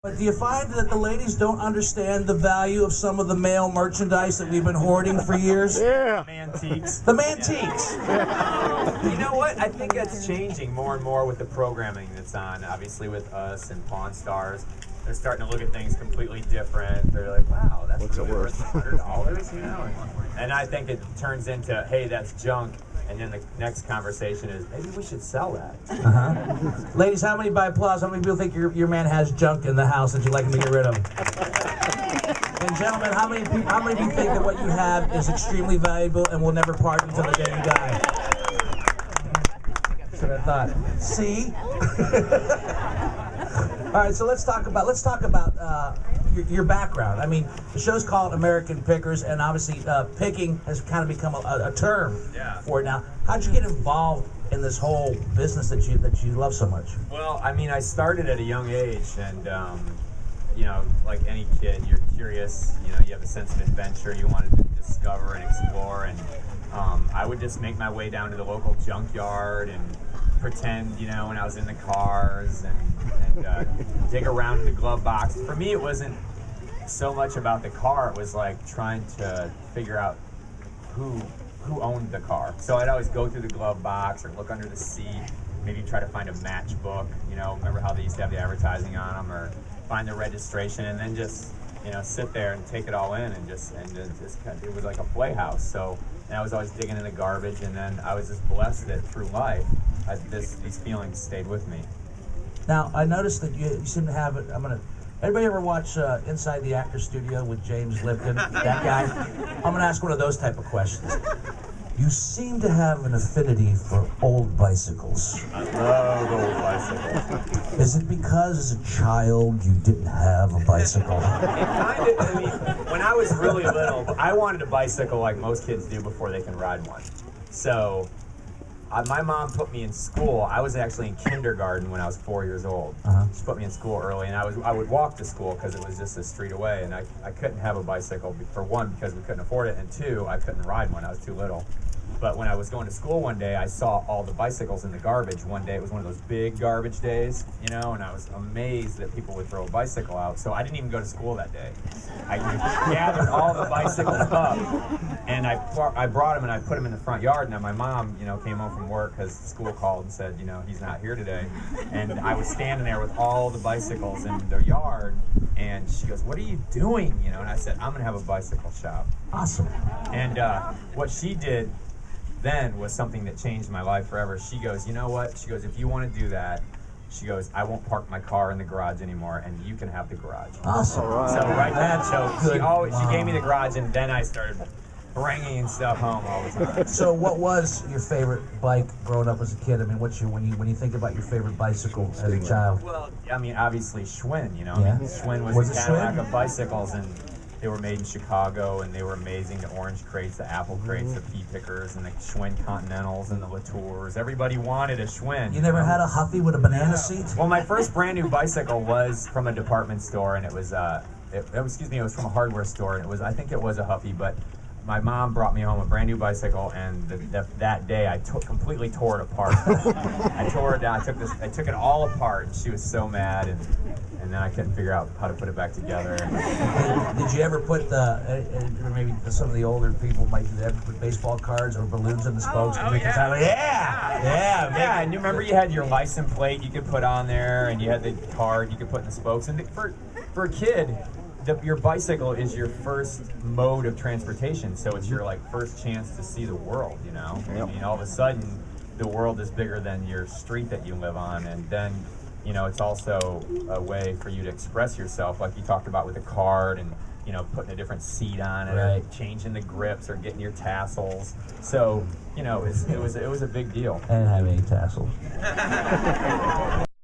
But do you find that the ladies don't understand the value of some of the male merchandise that we've been hoarding for years? Yeah. Mantiques. The mantiques. You know what? I think that's changing more and more with the programming that's on. Obviously with us and Pawn Stars, they're starting to look at things completely different. They're like, wow, that's What's it really worth? $100, you know? And I think it turns into, hey, that's junk. And then the next conversation is, maybe we should sell that. Ladies, how many, by applause, how many people think your man has junk in the house that you'd like him to get rid of? And gentlemen, how many of you think that what you have is extremely valuable and will never part until the day you die? That's what I thought. See? All right, so let's talk about your background. I mean, the show's called American Pickers, and obviously picking has kind of become a term for it now. How'd you get involved in this whole business that you love so much? Well, I mean, I started at a young age, and you know, like any kid, you're curious. You know, you have a sense of adventure. You wanted to discover and explore, and I would just make my way down to the local junkyard and pretend, you know, when I was in the cars and dig around in the glove box. For me, it wasn't so much about the car. It was like trying to figure out who owned the car. So I'd always go through the glove box or look under the seat, maybe try to find a matchbook. You know, remember how they used to have the advertising on them, or find the registration, and then just, you know, sit there and take it all in, and just kind of, it was like a playhouse. So, and I was always digging in the garbage, and then I was just blessed that through life, these feelings stayed with me. Now, I noticed that you seem to have it. Anybody ever watch Inside the Actors Studio with James Lipton? That guy? I'm gonna ask one of those type of questions. You seem to have an affinity for old bicycles. I love old bicycles. Is it because as a child you didn't have a bicycle? I mean, when I was really little, I wanted a bicycle like most kids do before they can ride one. So, my mom put me in school. I was actually in kindergarten when I was 4 years old. She put me in school early, and I would walk to school because it was just a street away, and I couldn't have a bicycle, for one, because we couldn't afford it, and two, I couldn't ride one. I was too little. But when I was going to school one day, I saw all the bicycles in the garbage one day. It was one of those big garbage days, you know, and I was amazed that people would throw a bicycle out. So I didn't even go to school that day. I gathered all the bicycles up, and I brought them and I put them in the front yard. Now my mom, you know, came home from work because school called and said, you know, he's not here today. And I was standing there with all the bicycles in the yard, and she goes, "What are you doing?" You know, and I said, "I'm gonna have a bicycle shop." Awesome. And what she did then was something that changed my life forever. She goes, "You know what?" She goes, "If you want to do that," she goes, "I won't park my car in the garage anymore, and you can have the garage." Awesome. So right then, she gave me the garage, and then I started bringing stuff home all the time. So what was your favorite bike growing up as a kid? I mean, when you think about your favorite bicycle as a child? Well, I mean, obviously Schwinn, you know. Yeah. I mean, Schwinn was the Cadillac of bicycles, and they were made in Chicago, and they were amazing. The orange crates, the apple crates, the pea pickers, and the Schwinn Continentals, and the Latours. Everybody wanted a Schwinn. You never had a Huffy with a banana seat? Well, my first brand new bicycle was from a department store, and it was it was from a hardware store, and I think it was a Huffy, but my mom brought me home a brand new bicycle, and that day I completely tore it apart. I tore it down. I took it all apart, and she was so mad, and then I couldn't figure out how to put it back together. Did you ever put maybe some of the older people might ever put baseball cards or balloons in the spokes to make it sound like, yeah. And you remember you had your license plate you could put on there, and you had the card you could put in the spokes. And for a kid, your bicycle is your first mode of transportation, so it's your first chance to see the world, you know? Yep. I mean, all of a sudden, the world is bigger than your street that you live on, and then, you know, it's also a way for you to express yourself, like you talked about with a card, and, you know, putting a different seat on it, right, or changing the grips, or getting your tassels. So, you know, it was a big deal. I didn't have any tassels.